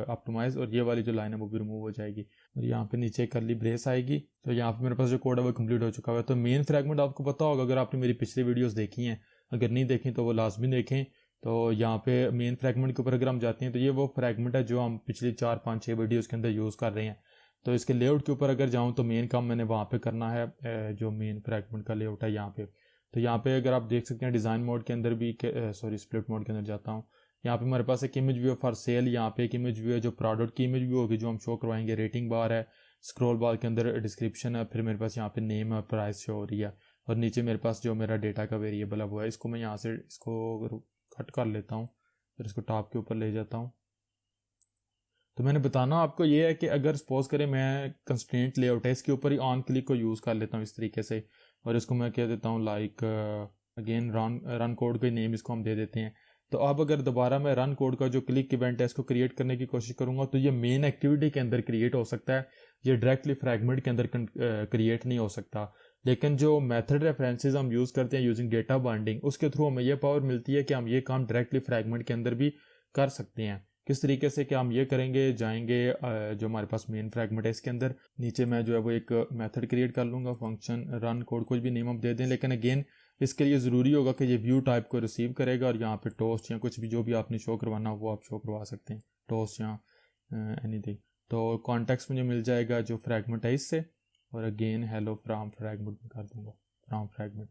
ऑप्टिमाइज, और ये वाली जो लाइन है वो भी रिमूव हो जाएगी। और यहाँ पे नीचे करली ब्रेस आएगी। तो यहाँ पे मेरे पास जो कोड है वो कंप्लीट हो चुका है। तो मेन फ्रैगमेंट आपको पता होगा अगर आपने मेरी पिछली वीडियोज़ देखी हैं, अगर नहीं देखी तो वो लाजमी देखें। तो यहाँ पे मेन फ्रैगमेंट के ऊपर अगर हम जाते हैं तो ये वो फ्रैगमेंट है जो हम पिछली 4-5-6 वीडियोज़ के अंदर यूज़ कर रहे हैं। तो इसके लेआउट के ऊपर अगर जाऊँ तो मेन काम मैंने वहाँ पे करना है, जो मेन फ्रैगमेंट का लेआउट है यहाँ पे। तो यहाँ पे अगर आप देख सकते हैं डिज़ाइन मोड के अंदर भी, स्प्लिट मोड के अंदर जाता हूँ। यहाँ पे हमारे पास एक इमेज व्यू फॉर सेल, यहाँ पे एक इमेज व्यू है जो प्रोडक्ट की इमेज व्यू होगी जो हम शो करवाएंगे। रेटिंग बार है, स्क्रॉल बार के अंदर डिस्क्रिप्शन है, फिर मेरे पास यहाँ पे नेम और प्राइस शो हो रही है, और नीचे मेरे पास जो मेरा डेटा का वेरिएबल है वो है। इसको मैं यहाँ से इसको कट कर लेता हूँ, फिर इसको टॉप के ऊपर ले जाता हूँ। तो मैंने बताना आपको ये है कि अगर सपोज करें मैं कंस्ट्रेंट लेआउट है इसके ऊपर ही ऑन क्लिक को यूज़ कर लेता हूँ इस तरीके से, और इसको मैं कह देता हूँ लाइक अगेन रन कोड का नेम इसको हम दे देते हैं। तो अब अगर दोबारा मैं रन कोड का जो क्लिक इवेंट है इसको क्रिएट करने की कोशिश करूँगा तो ये मेन एक्टिविटी के अंदर क्रिएट हो सकता है, ये डायरेक्टली फ्रैगमेंट के अंदर क्रिएट नहीं हो सकता। लेकिन जो मेथड रेफरेंसेस हम यूज़ करते हैं यूजिंग डेटा बाइंडिंग, उसके थ्रू हमें ये पावर मिलती है कि हम ये काम डायरेक्टली फ्रैगमेंट के अंदर भी कर सकते हैं। किस तरीके से, क्या हम ये करेंगे, जाएंगे जो हमारे पास मेन फ्रैगमेंट है इसके अंदर, नीचे मैं जो है वो एक मेथड क्रिएट कर लूँगा, फंक्शन रन कोड, कुछ भी नेम आप दे दें। लेकिन अगेन इसके लिए ज़रूरी होगा कि ये व्यू टाइप को रिसीव करेगा, और यहाँ पे टोस्ट या कुछ भी जो भी आपने शो करवाना वो आप शो करवा सकते हैं, टोस्ट या एनीथिंग। तो कॉन्टेक्स्ट मुझे मिल जाएगा जो फ्रैगमेंट है इससे, और अगेन हेलो फ्रॉम फ्रैगमेंट में कर दूँगा, फ्रॉम फ्रैगमेंट।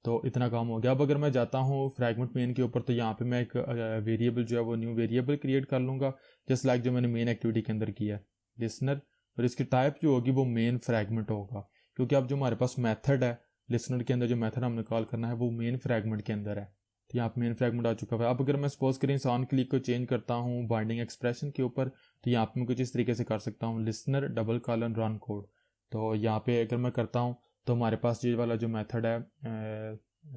तो इतना काम हो गया। अब अगर मैं जाता हूँ फ्रैगमेंट मेन के ऊपर तो यहाँ पे मैं एक वेरिएबल जो है वो न्यू वेरिएबल क्रिएट कर लूँगा, जस्ट लाइक जो मैंने मेन एक्टिविटी के अंदर किया लिसनर, और इसकी टाइप जो होगी वो मेन फ्रैगमेंट होगा, क्योंकि अब जो हमारे पास मेथड है लिसनर के अंदर, जो मेथड हमने कॉल करना है वो मेन फ्रैगमेंट के अंदर है। तो यहाँ पे मेन फ्रैगमेंट आ चुका है। अब अगर मैं सपोज करें ऑन क्लिक को चेंज करता हूँ बाइंडिंग एक्सप्रेशन के ऊपर, तो यहाँ पे मैं कुछ इस तरीके से कर सकता हूँ, listener double colon run code. तो यहाँ पे अगर मैं करता हूँ तो हमारे पास ये वाला जो मेथड है,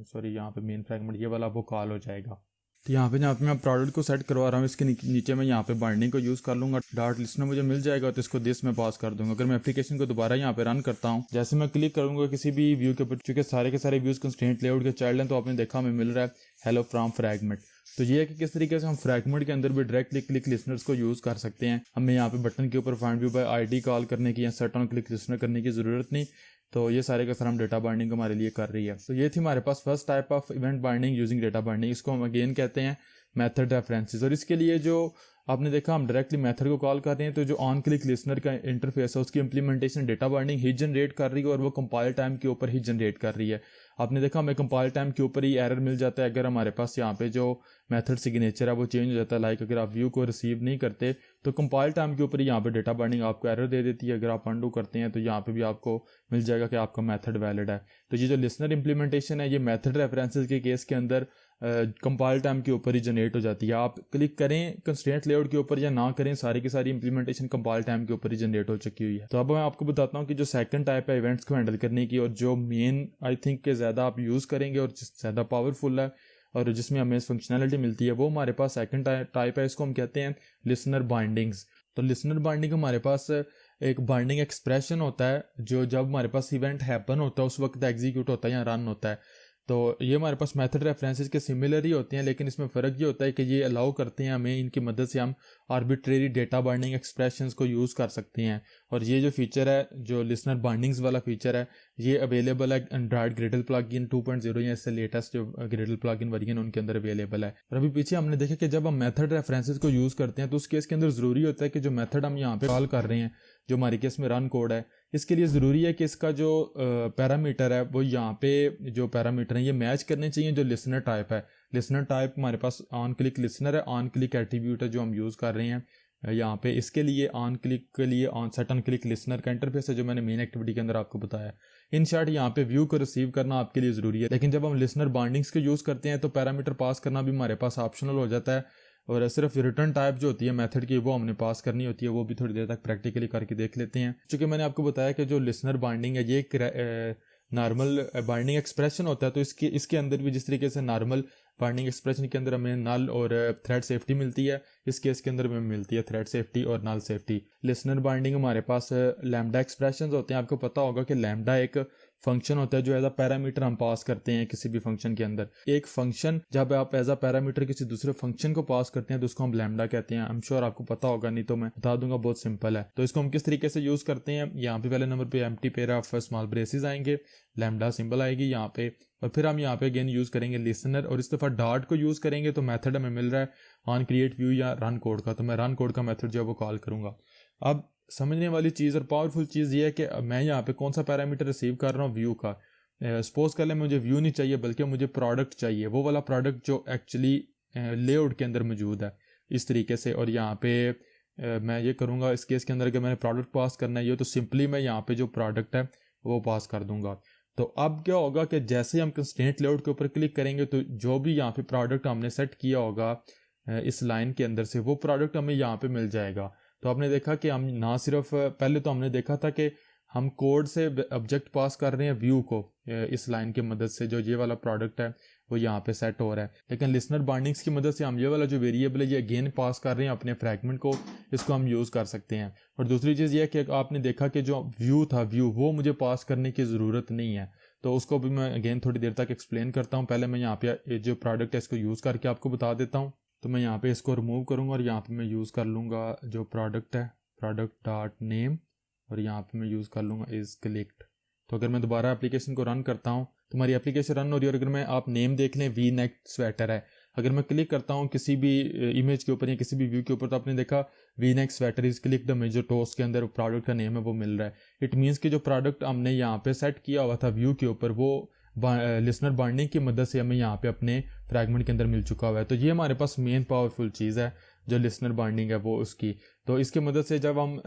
सॉरी यहाँ पे मेन फ्रैगमेंट ये वाला वो कॉल हो जाएगा। तो यहाँ पे मैं प्रोडक्ट को सेट करवा रहा हूँ, इसके नीचे मैं यहाँ पे बाइंडिंग को यूज़ कर लूँगा, डॉट लिस्टनर मुझे मिल जाएगा, तो इसको दिस में पास कर दूंगा। अगर मैं एप्लीकेशन को दोबारा यहाँ पे रन करता हूँ, जैसे मैं क्लिक करूँगा किसी भी व्यू के ऊपर, चूँकि सारे के सारे व्यूज़ कंस्ट्रेंट लेआउट के चाइल्ड हैं, तो आपने देखा हमें मिल रहा है हेलो फ्रॉम फ्रैगमेंट। तो ये है कि किस तरीके से हम फ्रैगमेंट के अंदर भी डायरेक्टली क्लिक लिसनर्स को यूज़ कर सकते हैं। हमें यहाँ पे बटन के ऊपर find view bye ID call करने की या सेट ऑन क्लिक लिसनर करने की ज़रूरत नहीं। तो ये सारे का सारा हम डेटा बाइंडिंग हमारे लिए कर रही है। तो ये थी हमारे पास first type of event binding using data binding, इसको हम अगेन कहते हैं मेथड रेफरेंसेस। और इसके लिए जो आपने देखा हम डायरेक्टली मेथड को कॉल कर रहे हैं, तो जो ऑन क्लिक लिसनर का इंटरफेस है उसकी इंप्लीमेंटेशन डेटा बाइंडिंग ही जनरेट कर रही है, और वो कंपाइल टाइम के ऊपर ही जनरेट कर रही है। आपने देखा हमें कंपाइल टाइम के ऊपर ही एरर मिल जाता है अगर हमारे पास यहाँ पे जो मेथड सिग्नेचर है वो चेंज हो जाता है। लाइक अगर आप व्यू को रिसीव नहीं करते तो कंपाइल टाइम के ऊपर ही यहाँ पे डेटा बाइंडिंग आपको एरर दे देती है। अगर आप अनडू करते हैं तो यहाँ पे भी आपको मिल जाएगा कि आपका मेथड वैलिड है। तो ये जो लिसनर इंप्लीमेंटेशन है ये मेथड रेफरेंसेस के केस के अंदर कंपाइल टाइम के ऊपर ही जनरेट हो जाती है। आप क्लिक करें कंस्ट्रेंट लेआउट के ऊपर या ना करें, सारी की सारी इंप्लीमेंटेशन कंपाइल टाइम के ऊपर ही जनरेट हो चुकी हुई है। तो अब मैं आपको बताता हूँ कि जो सेकंड टाइप है इवेंट्स को हैंडल करने की, और जो मेन आई थिंक के ज़्यादा आप यूज़ करेंगे और ज़्यादा पावरफुल है और जिसमें हमें फंक्शनैलिटी मिलती है, वो हमारे पास सेकंड टाइप है। इसको हम कहते हैं लिसनर बाइंडिंग्स। तो लिसनर बाइंडिंग हमारे पास एक बाइंडिंग एक्सप्रेशन होता है जो जब हमारे पास इवेंट हैपन होता है उस वक्त एग्जीक्यूट होता है या रन होता है। तो ये हमारे पास मेथड रेफरेंसेस के सिमिलर ही होते हैं, लेकिन इसमें फ़र्क ये होता है कि ये अलाउ करते हैं हमें, इनकी मदद से हम आर्बिट्रेरी डेटा बाइंडिंग एक्सप्रेशंस को यूज़ कर सकते हैं। और ये जो फीचर है, जो लिसनर बाइंडिंग्स वाला फीचर है, ये अवेलेबल है एंड्रॉयड ग्रिडल प्लगइन 2.0 या इससे लेटेस्ट जो ग्रिडल प्लगइन वर्जन उनके अंदर अवेलेबल है। और अभी पीछे हमने देखा कि जब हम मेथड रेफरेंसेस को यूज़ करते हैं तो उस केस के अंदर ज़रूरी होता है कि जो मेथड हम यहाँ पे कॉल कर रहे हैं, जो हमारे केस में रन कोड है, इसके लिए ज़रूरी है कि इसका जो पैरामीटर है वो यहाँ पे जो पैरामीटर है ये मैच करने चाहिए जो लिसनर टाइप है। लिसनर टाइप हमारे पास ऑन क्लिक लिसनर है, ऑन क्लिक एट्रीब्यूट है जो हम यूज़ कर रहे हैं यहाँ पे। इसके लिए ऑन क्लिक के लिए on set on click listener का इंटरफेस है जो मैंने मेन एक्टिविटी के अंदर आपको बताया। इन शॉर्ट यहाँ पे व्यू को रिसीव करना आपके लिए ज़रूरी है, लेकिन जब हम लिसनर बाइंडिंग्स को यूज़ करते हैं तो पैरामीटर पास करना भी हमारे पास ऑप्शनल हो जाता है, और सिर्फ रिटर्न टाइप जो होती है मेथड की वो हमने पास करनी होती है। वो भी थोड़ी देर तक प्रैक्टिकली करके देख लेते हैं। चूँकि मैंने आपको बताया कि जो लिसनर बाइंडिंग है ये एक नॉर्मल बाइंडिंग एक्सप्रेशन होता है, तो इसके अंदर भी जिस तरीके से नॉर्मल बाइंडिंग एक्सप्रेशन के अंदर हमें नल और थ्रेड सेफ्टी मिलती है, इस केस के अंदर हमें मिलती है थ्रेड सेफ्टी और नल सेफ्टी। लिसनर बाइंडिंग हमारे पास लैम्डा एक्सप्रेशंस होते हैं। आपको पता होगा कि लैम्डा एक फंक्शन होता है जो एज अ पैरामीटर हम पास करते हैं किसी भी फंक्शन के अंदर। एक फंक्शन जब आप एज अ पैरामीटर किसी दूसरे फंक्शन को पास करते हैं तो उसको हम लैम्डा कहते हैं। आई एम श्योर आपको पता होगा, नहीं तो मैं बता दूंगा, बहुत सिंपल है। तो इसको हम किस तरीके से यूज करते हैं, यहाँ पे पहले नंबर पे empty pair of small braces आएंगे, लैम्डा सिंबल आएगी यहाँ पे, और फिर हम यहाँ पे अगेन यूज करेंगे लिसनर, और इस दफा डॉट को यूज करेंगे तो मेथड हमें मिल रहा है ऑन क्रिएट व्यू या रन कोड का, तो मैं रन कोड का मेथड जो है वो कॉल करूंगा। अब समझने वाली चीज़ और पावरफुल चीज़ ये है कि मैं यहाँ पे कौन सा पैरामीटर रिसीव कर रहा हूँ, व्यू का। सपोज कर ले मुझे व्यू नहीं चाहिए बल्कि मुझे प्रोडक्ट चाहिए, वो वाला प्रोडक्ट जो एक्चुअली लेआउट के अंदर मौजूद है इस तरीके से। और यहाँ पे मैं ये करूँगा, इस केस के अंदर अगर मैंने प्रोडक्ट पास करना है ये, तो सिंपली मैं यहाँ पे जो प्रोडक्ट है वो पास कर दूंगा। तो अब क्या होगा कि जैसे ही हम कंस्ट्रेंट लेआउट के ऊपर क्लिक करेंगे तो जो भी यहाँ पे प्रोडक्ट हमने सेट किया होगा इस लाइन के अंदर से, वो प्रोडक्ट हमें यहाँ पे मिल जाएगा। तो आपने देखा कि हम ना सिर्फ पहले तो हमने देखा था कि हम कोड से ऑब्जेक्ट पास कर रहे हैं व्यू को इस लाइन की मदद से, जो ये वाला प्रोडक्ट है वो यहाँ पे सेट हो रहा है, लेकिन लिसनर बाइंडिंग्स की मदद से हम ये वाला जो वेरिएबल है ये अगेन पास कर रहे हैं अपने फ्रैगमेंट को, इसको हम यूज़ कर सकते हैं। और दूसरी चीज़ ये है कि आपने देखा कि जो व्यू था, व्यू वो मुझे पास करने की ज़रूरत नहीं है, तो उसको भी मैं अगेन थोड़ी देर तक एक्सप्लेन करता हूँ। पहले मैं यहाँ पे जो प्रोडक्ट है इसको यूज़ करके आपको बता देता हूँ। तो मैं यहाँ पे इसको रिमूव करूँगा और यहाँ पे मैं यूज़ कर लूँगा जो प्रोडक्ट है, प्रोडक्ट डॉट नेम, और यहाँ पे मैं यूज़ कर लूँगा इज़ क्लिक्ड। तो अगर मैं दोबारा एप्लीकेशन को रन करता हूँ तो हमारी एप्लीकेशन रन हो रही है। और अगर मैं आप नेम देख लें, वी नेक स्वेटर है, अगर मैं क्लिक करता हूँ किसी भी इमेज के ऊपर या किसी भी व्यू के ऊपर तो आपने देखा V neck sweater is clicked में जो टोस्ट के अंदर प्रोडक्ट का नेम है वो मिल रहा है। इट मीन्स कि जो प्रोडक्ट हमने यहाँ पे सेट किया हुआ था व्यू के ऊपर वो लिसनर बाइंडिंग की मदद से हमें यहाँ पे अपने फ्रैगमेंट के अंदर मिल चुका हुआ है। तो ये हमारे पास मेन पावरफुल चीज़ है जो लिसनर बाइंडिंग है वो उसकी। तो इसके मदद से जब हम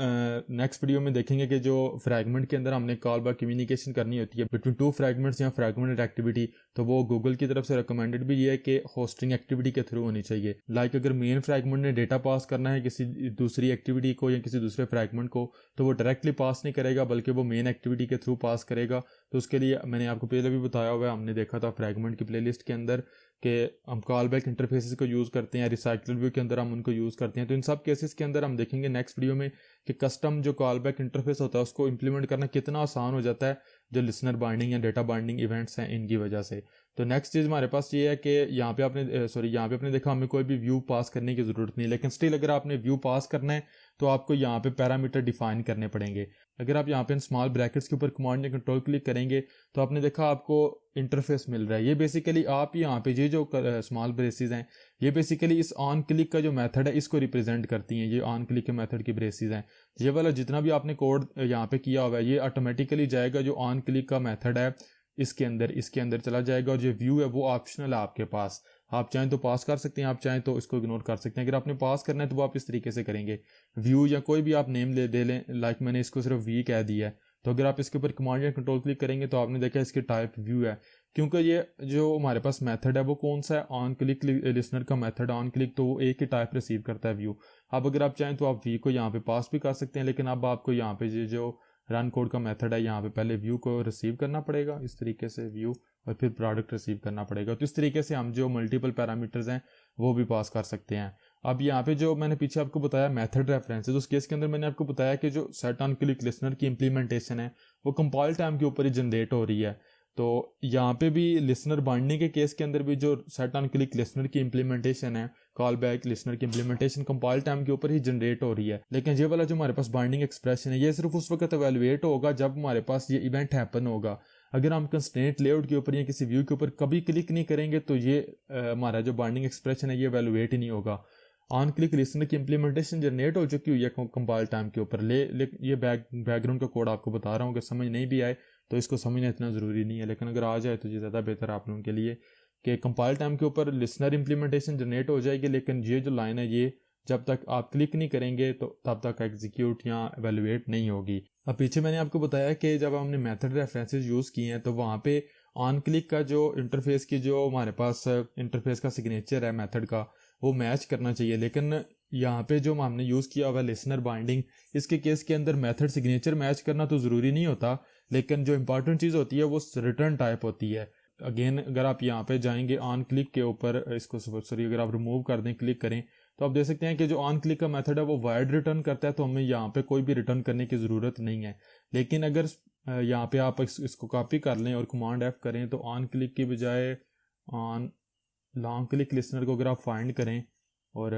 नेक्स्ट वीडियो में देखेंगे कि जो फ्रैगमेंट के अंदर हमने कॉल बैक कम्युनिकेशन करनी होती है बिटवीन टू फ्रैगमेंट्स या फ्रैगमेंट एक्टिविटी, तो वो गूगल की तरफ से रिकमेंडेड भी ये है कि होस्टिंग एक्टिविटी के थ्रू होनी चाहिए। लाइक अगर मेन फ्रैगमेंट ने डेटा पास करना है किसी दूसरी एक्टिविटी को या किसी दूसरे फ्रैगमेंट को, तो वो डायरेक्टली पास नहीं करेगा बल्कि वो मेन एक्टिविटी के थ्रू पास करेगा। तो उसके लिए मैंने आपको पहले भी बताया हुआ है, हमने देखा था फ्रैगमेंट की प्लेलिस्ट के अंदर कि हम कॉल बैक इंटरफेसेस को यूज़ करते हैं, रिसाइकल व्यू के अंदर हम उनको यूज़ करते हैं। तो इन सब केसेस के अंदर हम देखेंगे नेक्स्ट वीडियो में कि कस्टम जो कॉल बैक इंटरफेस होता है उसको इंप्लीमेंट करना कितना आसान हो जाता है जो लिसनर बाइंडिंग या डेटा बाइंडिंग इवेंट्स हैं इनकी वजह से। तो नेक्स्ट चीज़ हमारे पास ये है कि यहाँ पे आपने देखा हमें कोई भी व्यू पास करने की ज़रूरत नहीं, लेकिन स्टिल अगर आपने व्यू पास करना है तो आपको यहाँ पे पैरामीटर डिफाइन करने पड़ेंगे। अगर आप यहाँ पे स्मॉल ब्रैकेट्स के ऊपर कमांड या कंट्रोल क्लिक करेंगे तो आपने देखा आपको इंटरफेस मिल रहा है। ये बेसिकली आप यहाँ पे ये जो स्मॉल ब्रेसेस हैं ये बेसिकली इस ऑन क्लिक का जो मेथड है इसको रिप्रेजेंट करती हैं। ये ऑन क्लिक के मेथड की ब्रेसेस हैं। ये वाला जितना भी आपने कोड यहाँ पे किया हुआ है ये ऑटोमेटिकली जाएगा जो ऑन क्लिक का मेथड है इसके अंदर चला जाएगा, और जो व्यू है वो ऑप्शनल है आपके पास। आप चाहें तो पास कर सकते हैं, आप चाहें तो इसको इग्नोर कर सकते हैं। अगर आपने पास करना है तो वो आप इस तरीके से करेंगे, व्यू या कोई भी आप नेम दे लें, लाइक मैंने इसको सिर्फ वी कह दिया है। तो अगर आप इसके ऊपर कमांड या कंट्रोल क्लिक करेंगे तो आपने देखा इसके टाइप व्यू है, क्योंकि ये जो हमारे पास मेथड है वो कौन सा है, ऑन क्लिक लिसनर का मेथड ऑन क्लिक, तो वो एक ही टाइप रिसीव करता है व्यू। अब अगर आप चाहें तो आप वी को यहाँ पे पास भी कर सकते हैं, लेकिन अब आपको यहाँ पे जो रन कोड का मेथड है यहाँ पे पहले व्यू को रिसीव करना पड़ेगा, इस तरीके से व्यू, और फिर प्रोडक्ट रिसीव करना पड़ेगा। तो इस तरीके से हम जो मल्टीपल पैरामीटर्स हैं वो भी पास कर सकते हैं। अब यहाँ पे जो मैंने पीछे आपको बताया मेथड रेफरेंसेस, उस केस के अंदर मैंने आपको बताया कि जो सेट ऑन क्लिक लिसनर की इंप्लीमेंटेशन है वो कंपाइल टाइम के ऊपर ही जनरेट हो रही है। तो यहाँ पे भी लिसनर बाइंडिंग के केस के अंदर भी जो सेट ऑन क्लिक लिसनर की इंप्लीमेंटेशन है, कॉल बैक लिसनर की इंप्लीमेंटेशन कंपाइल टाइम के ऊपर ही जनरेट हो रही है। लेकिन ये वाला जो हमारे पास बाइंडिंग एक्सप्रेशन है ये सिर्फ उस वक्त एवेलुएट होगा जब हमारे पास ये इवेंट हैपन होगा। अगर हम कंस्ट्रेंट लेआउट के ऊपर या किसी व्यू के ऊपर कभी क्लिक नहीं करेंगे तो ये हमारा जो बाइंडिंग एक्सप्रेशन है ये एवेलुएट ही नहीं होगा। ऑन क्लिक लिसनर की इंप्लीमेंटेशन जनरेट हो चुकी हुई है कंपाइल टाइम के ऊपर। ये बैकग्राउंड का कोड आपको बता रहा हूँ, अगर समझ नहीं भी आए तो इसको समझना इतना ज़रूरी नहीं है, लेकिन अगर आ जाए तो ये ज़्यादा बेहतर है आप लोगों के लिए कि कंपाइल टाइम के ऊपर लिसनर इंप्लीमेंटेशन जनरेट हो जाएगी। लेकिन ये जो लाइन है ये जब तक आप क्लिक नहीं करेंगे तो तब तक एग्जीक्यूट या एवेलुएट नहीं होगी। अब पीछे मैंने आपको बताया कि जब हमने मेथड रेफरेंसेस यूज़ किए हैं तो वहाँ पे ऑन क्लिक का जो इंटरफेस की जो हमारे पास इंटरफेस का सिग्नेचर है मेथड का वो मैच करना चाहिए। लेकिन यहाँ पे जो हमने यूज़ किया हुआ लिसनर बाइंडिंग, इसके केस के अंदर मेथड सिग्नेचर मैच करना तो ज़रूरी नहीं होता, लेकिन जो इंपॉर्टेंट चीज़ होती है वो रिटर्न टाइप होती है। अगेन अगर आप यहाँ पे जाएंगे ऑन क्लिक के ऊपर, इसको सॉरी अगर आप रिमूव कर दें क्लिक करें तो आप देख सकते हैं कि जो ऑन क्लिक का मेथड है वो वाइड रिटर्न करता है, तो हमें यहाँ पे कोई भी रिटर्न करने की ज़रूरत नहीं है। लेकिन अगर यहाँ पे आप इसको कॉपी कर लें और कमांड F करें तो ऑन क्लिक की बजाय ऑन लॉन्ग क्लिक लिसनर को अगर आप फाइंड करें और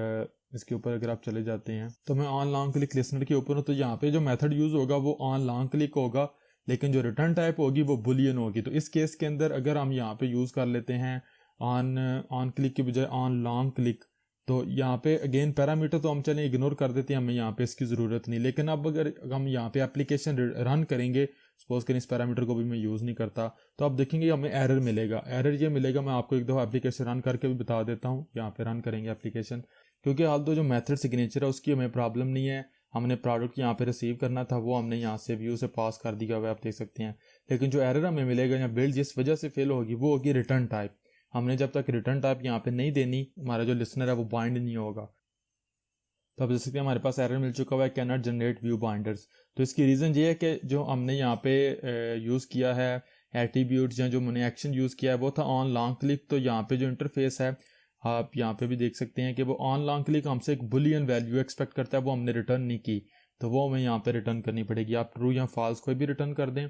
इसके ऊपर अगर आप चले जाते हैं तो मैं ऑन लॉन्ग क्लिक लिसनर के ऊपर हूँ, तो यहाँ पे जो मेथड यूज़ होगा वो ऑन लॉन्ग क्लिक होगा, लेकिन जो रिटर्न टाइप होगी वो बुलियन होगी। तो इस केस के अंदर अगर हम यहाँ पे यूज़ कर लेते हैं ऑन क्लिक की बजाय ऑन लॉन्ग क्लिक, तो यहाँ पे अगेन पैरामीटर तो हम चलें इग्नोर कर देते हैं, हमें यहाँ पे इसकी ज़रूरत नहीं। लेकिन अब अगर हम यहाँ पे एप्लीकेशन रन करेंगे, सपोज करें इस पैरामीटर को भी मैं यूज़ नहीं करता, तो आप देखेंगे हमें एरर मिलेगा। एरर ये मिलेगा, मैं आपको एक दफ़ा एप्लीकेशन रन करके भी बता देता हूँ। यहाँ पे रन करेंगे एप्लीकेशन, क्योंकि हाल तो जो मेथड सिग्नेचर है उसकी हमें प्रॉब्लम नहीं है, हमने प्रोडक्ट यहाँ पे रिसीव करना था वो हमने यहाँ से व्यू से पास कर दिया हुआ आप देख सकते हैं। लेकिन जो एरर हमें मिलेगा या बिल्ड जिस वजह से फेल होगी वो होगी रिटर्न टाइप। हमने जब तक रिटर्न टाइप यहाँ पे नहीं देनी, हमारा जो लिसनर है वो बाइंड नहीं होगा। तो आप देख सकते हैं हमारे पास एरर मिल चुका हुआ है, can not generate view binders. तो इसकी रीज़न ये है कि जो हमने यहाँ पे यूज़ किया है एट्रीब्यूट्स या जो मैंने एक्शन यूज़ किया है वो था ऑन लॉन्ग क्लिक। तो यहाँ पे जो इंटरफेस है आप यहाँ पे भी देख सकते हैं कि वो ऑन लॉन्ग क्लिक हमसे एक बुलियन वैल्यू एक्सपेक्ट करता है, वो हमने रिटर्न नहीं की, तो वो हमें यहाँ पे रिटर्न करनी पड़ेगी। आप ट्रू या फॉल्स कोई भी रिटर्न कर दें,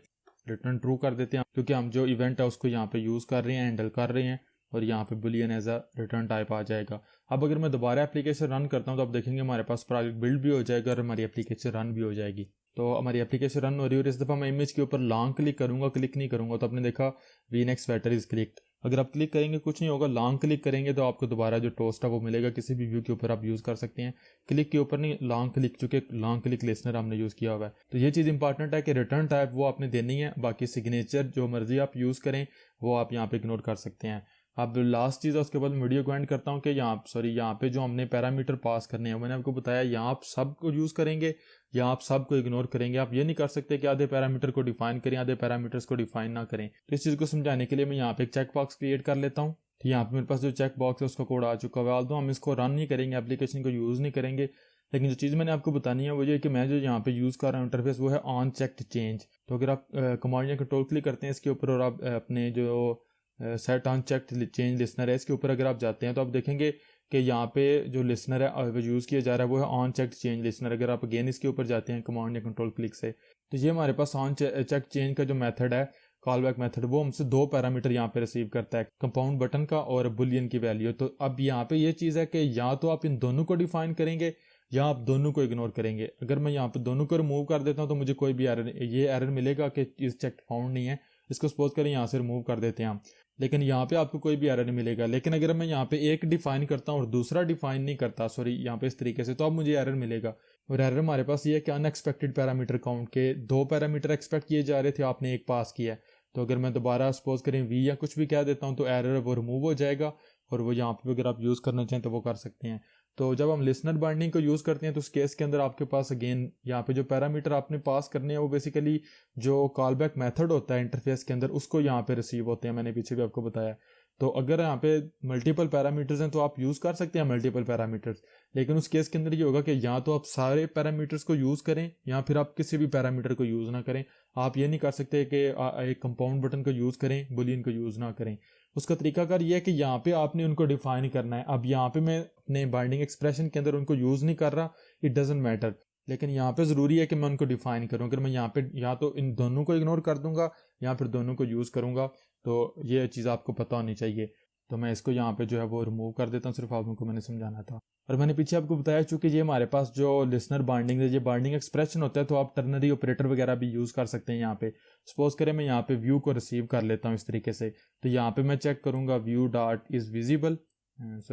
रिटर्न ट्रू कर देते हैं क्योंकि हम जो इवेंट है उसको यहाँ पे यूज़ कर रहे हैं, हैंडल कर रहे हैं, और यहाँ पे boolean as a return type आ जाएगा। अब अगर मैं दोबारा एप्लीकेशन रन करता हूँ तो आप देखेंगे हमारे पास प्रोजेक्ट बिल्ड भी हो जाएगा और हमारी एप्लीकेशन रन भी हो जाएगी। तो हमारी एप्लीकेशन रन हो रही है और इस दफ़ा मैं इमेज के ऊपर लॉन्ग क्लिक करूँगा, क्लिक नहीं करूँगा, तो आपने देखा we next better is clicked. अगर आप क्लिक करेंगे कुछ नहीं होगा, लॉन्ग क्लिक करेंगे तो आपको दोबारा जो टोस्ट है वो मिलेगा, किसी भी व्यू के ऊपर आप यूज़ कर सकते हैं, क्लिक के ऊपर नहीं, लॉन्ग क्लिक, चूँकि लॉन्ग क्लिक लिसनर हमने यूज़ किया हुआ है। तो ये चीज़ इंपॉर्टेंट है कि रिटर्न टाइप वो आपने देनी है, बाकी सिग्नेचर जो मर्जी आप यूज़ करें वो आप यहाँ पे इग्नोर कर सकते हैं। अब लास्ट चीज़ है, उसके बाद वीडियो को एंड करता हूँ कि यहाँ पे जो हमने पैरामीटर पास करने हैं मैंने आपको बताया, यहाँ आप सब को यूज़ करेंगे या आप सब को इग्नोर करेंगे। आप ये नहीं कर सकते कि आधे पैरामीटर को डिफाइन करें आधे पैरामीटर्स को डिफाइन ना करें। तो इस चीज़ को समझाने के लिए मैं यहाँ पे एक चेक बॉक्स क्रिएट कर लेता हूँ। तो यहाँ पे मेरे पास जो चेक बॉक्स है उसका कोड आ चुका है, ऑल्दो हम इसको रन नहीं करेंगे, एप्लीकेशन को यूज़ नहीं करेंगे, लेकिन जो चीज़ मैंने आपको बतानी है वो ये कि मैं जो यहाँ पे यूज़ कर रहा हूँ इंटरफेस वो है ऑन चेक्ड चेंज। तो अगर आप कमांड या कंट्रोल क्लिक करते हैं इसके ऊपर और आप अपने जो set on checked change listener है इसके ऊपर अगर आप जाते हैं तो आप देखेंगे कि यहाँ पे जो लिसनर है वो यूज़ किया जा रहा है वो है ऑन चेक्ड चेंज लिसनर। अगर आप अगेन इसके ऊपर जाते हैं कमांड या कंट्रोल क्लिक से तो ये हमारे पास ऑन चेक चेंज का जो मेथड है, कॉल बैक मेथड, वो हमसे दो पैरामीटर यहाँ पे रिसीव करता है, कंपाउंड बटन का और बुलियन की वैल्यू। तो अब यहाँ पे ये चीज़ है कि या तो आप इन दोनों को डिफाइन करेंगे या आप दोनों को इग्नोर करेंगे। अगर मैं यहाँ पे दोनों को रिमूव कर देता हूँ तो मुझे कोई भी एरर मिलेगा कि इस चेक फाउंड नहीं है। इसको सपोज करें यहाँ से रिमूव कर देते हैं हम, लेकिन यहाँ पे आपको कोई भी एरर नहीं मिलेगा। लेकिन अगर मैं यहाँ पे एक डिफाइन करता हूँ और दूसरा डिफाइन नहीं करता, सॉरी यहाँ पे इस तरीके से, तो अब मुझे एरर मिलेगा। और एरर हमारे पास ये है कि अनएक्सपेक्टेड पैरामीटर काउंट के 2 पैरामीटर एक्सपेक्ट किए जा रहे थे, आपने एक पास किया है, तो अगर मैं दोबारा सपोज करें वी या कुछ भी कह देता हूँ तो एरर वो रिमूव हो जाएगा और वो यहाँ पे अगर आप यूज़ करना चाहें तो वो कर सकते हैं। तो जब हम लिसनर बाइंडिंग को यूज़ करते हैं तो उस केस के अंदर आपके पास अगेन यहाँ पे जो पैरामीटर आपने पास करने हैं वो बेसिकली जो कॉल बैक मेथड होता है इंटरफेस के अंदर उसको यहाँ पे रिसीव होते हैं, मैंने पीछे भी आपको बताया। तो अगर यहाँ पे मल्टीपल पैरामीटर्स हैं तो आप यूज़ कर सकते हैं मल्टीपल पैरामीटर्स, लेकिन उस केस के अंदर ये होगा कि या तो आप सारे पैरामीटर्स को यूज़ करें या फिर आप किसी भी पैरामीटर को यूज़ ना करें। आप ये नहीं कर सकते कि एक कंपाउंड बटन को यूज़ करें, बुलियन को यूज़ ना करें। उसका तरीकाकार ये है कि यहाँ पे आपने उनको डिफाइन करना है। अब यहाँ पे मैं अपने बाइंडिंग एक्सप्रेशन के अंदर उनको यूज़ नहीं कर रहा, इट डजेंट मैटर, लेकिन यहाँ पे ज़रूरी है कि मैं उनको डिफाइन करूँ। अगर मैं यहाँ पे या तो इन दोनों को इग्नोर कर दूंगा या फिर दोनों को यूज़ करूँगा, तो ये चीज़ आपको पता होनी चाहिए। तो मैं इसको यहाँ पे जो है वो रिमूव कर देता हूँ, सिर्फ आप लोगों को मैंने समझाना था। और मैंने पीछे आपको बताया चूंकि ये हमारे पास जो लिसनर बाइंडिंग है, ये बाइंडिंग एक्सप्रेशन होता है, तो आप टर्नरी ऑपरेटर वगैरह भी यूज़ कर सकते हैं यहाँ पे। सपोज करें मैं यहाँ पे व्यू को रिसीव कर लेता हूँ इस तरीके से, तो यहाँ पे मैं चेक करूँगा view dot is visible,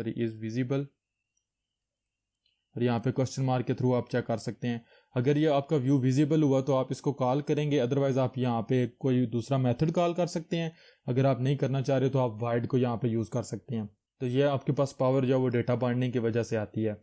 is visible, और यहाँ पे क्वेश्चन मार्क के थ्रू आप चेक कर सकते हैं। अगर ये आपका व्यू विजिबल हुआ तो आप इसको कॉल करेंगे, अदरवाइज आप यहाँ पे कोई दूसरा मेथड कॉल कर सकते हैं। अगर आप नहीं करना चाह रहे तो आप वाइड को यहाँ पे यूज़ कर सकते हैं। तो ये आपके पास पावर जो है वो डेटा बाइंडिंग की वजह से आती है।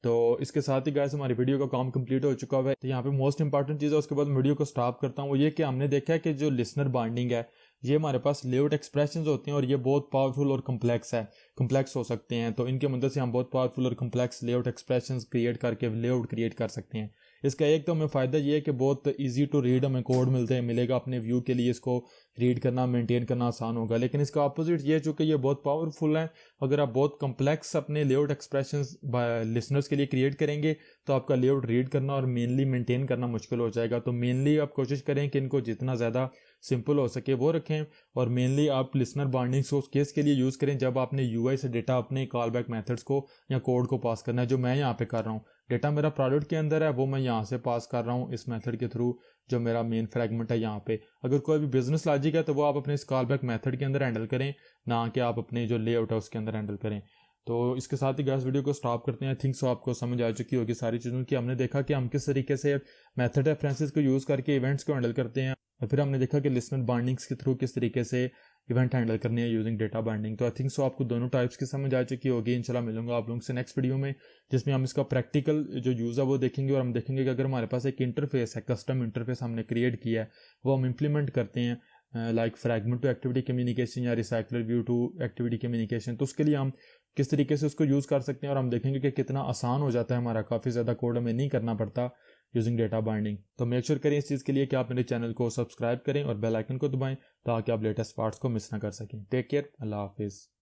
तो इसके साथ ही गाइस हमारी वीडियो का काम कंप्लीट हो चुका है। तो यहाँ पे मोस्ट इंपॉर्टेंट चीज़ है, उसके बाद वीडियो को स्टॉप करता हूँ, वो ये कि हमने देखा है कि जो लिसनर बाइंडिंग है ये हमारे पास लेआउट एक्सप्रेशंस होते हैं और ये बहुत पावरफुल और कम्प्लेक्स हो सकते हैं। तो इनके मदद से हम बहुत पावरफुल और कम्प्लेक्स लेआउट एक्सप्रेशंस क्रिएट करके लेआउट क्रिएट कर सकते हैं। इसका एक तो हमें फ़ायदा ये है कि बहुत इजी टू रीड हमें कोड मिलेगा अपने व्यू के लिए, इसको रीड करना मेंटेन करना आसान होगा। लेकिन इसका अपोजिट ये चूँकि ये बहुत पावरफुल है, अगर आप बहुत कम्प्लेक्स अपने लेआउट एक्सप्रेशंस लिसनर्स के लिए क्रिएट करेंगे तो आपका लेआउट रीड करना और मेनली मेंटेन करना मुश्किल हो जाएगा। तो मेनली आप कोशिश करें कि इनको जितना ज़्यादा सिंपल हो सके वो रखें, और मेनली आप लिसनर बाइंडिंग्स को उस केस के लिए यूज़ करें जब आपने यूआई से डेटा अपने कॉल बैक मेथड्स को या कोड को पास करना है। जो मैं यहाँ पे कर रहा हूँ, डेटा मेरा प्रोडक्ट के अंदर है वो मैं यहाँ से पास कर रहा हूँ इस मेथड के थ्रू, जो मेरा मेन फ्रैगमेंट है यहाँ पे। अगर कोई भी बिजनेस लॉजिक है तो वो आप अपने इस कॉल बैक मेथड के अंदर हैंडल करें, ना कि आप अपने जो लेआउट है उसके अंदर हैंडल करें। तो इसके साथ ही गाइस वीडियो को स्टॉप करते हैं। आई थिंक सो आपको समझ आ चुकी होगी सारी चीज़ों की। हमने देखा कि हम किस तरीके से मेथड रेफरेंसेस को यूज़ करके इवेंट्स को हैंडल करते हैं, और फिर हमने देखा कि लिसनर बाइंडिंग्स के थ्रू किस तरीके से इवेंट हैंडल करनी है यूजिंग डेटा बाइंडिंग। तो आई थिंक सो आपको दोनों टाइप्स की समझ आ चुकी होगी। इंशाल्लाह मिलूंगा आप लोगों से नेक्स्ट वीडियो में, जिसमें हम इसका प्रैक्टिकल जो यूज़ है वो देखेंगे, और हम देखेंगे कि अगर हमारे पास एक इंटरफेस है, कस्टम इंटरफेस हमने क्रिएट किया है, वो हम इम्प्लीमेंट करते हैं like fragment to activity communication या recycler view to activity communication, तो उसके लिए हम किस तरीके से उसको यूज़ कर सकते हैं। और हम देखेंगे कि कितना आसान हो जाता है हमारा, काफ़ी ज़्यादा कोड हमें नहीं करना पड़ता यूजिंग डेटा बाइंडिंग। तो मेक श्योर करें इस चीज़ के लिए कि आप मेरे चैनल को सब्सक्राइब करें और बेल आइकन को दबाएं ताकि आप लेटेस्ट पार्ट्स को मिस ना कर सकें। टेक केयर, अल्लाह हाफिज़।